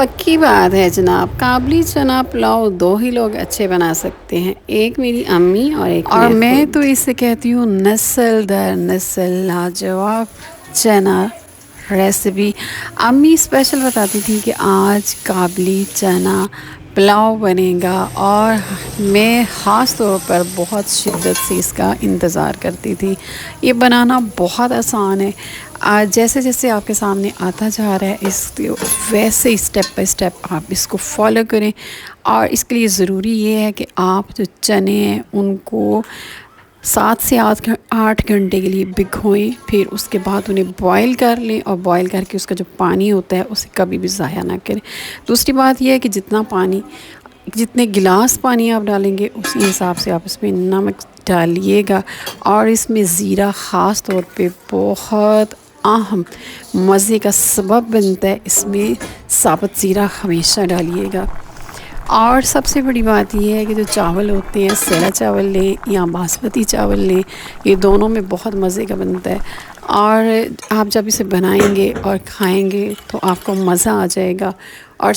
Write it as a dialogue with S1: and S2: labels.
S1: पक्की बात है जनाब, काबली चना पुलाव दो ही लोग अच्छे बना सकते हैं, एक मेरी अम्मी और एक मैं तो इसे कहती हूँ नस्ल दर नस्ल लाजवाब चना रेसिपी। अम्मी स्पेशल बताती थी कि आज काबली चना पुलाव बनेगा और मैं ख़ास तौर पर बहुत शिद्दत से इसका इंतज़ार करती थी। ये बनाना बहुत आसान है। आज जैसे जैसे आपके सामने आता जा रहा है वैसे स्टेप बाय स्टेप आप इसको फॉलो करें। और इसके लिए ज़रूरी ये है कि आप जो चने हैं उनको 7 से 8 घंटे के लिए भिगोएं, फिर उसके बाद उन्हें बॉईल कर लें और बॉईल करके उसका जो पानी होता है उसे कभी भी ज़ाया ना करें। दूसरी बात यह है कि जितने गिलास पानी आप डालेंगे उसी हिसाब से आप इसमें नमक डालिएगा। और इसमें ज़ीरा ख़ास तौर पे बहुत अहम मज़े का सबब बनता है, इसमें साबुत ज़ीरा हमेशा डालिएगा। और सबसे बड़ी बात यह है कि जो चावल होते हैं, सेला चावल लें या बासमती चावल लें, ये दोनों में बहुत मज़े का बनता है। और आप जब इसे बनाएंगे और खाएंगे तो आपको मज़ा आ जाएगा। और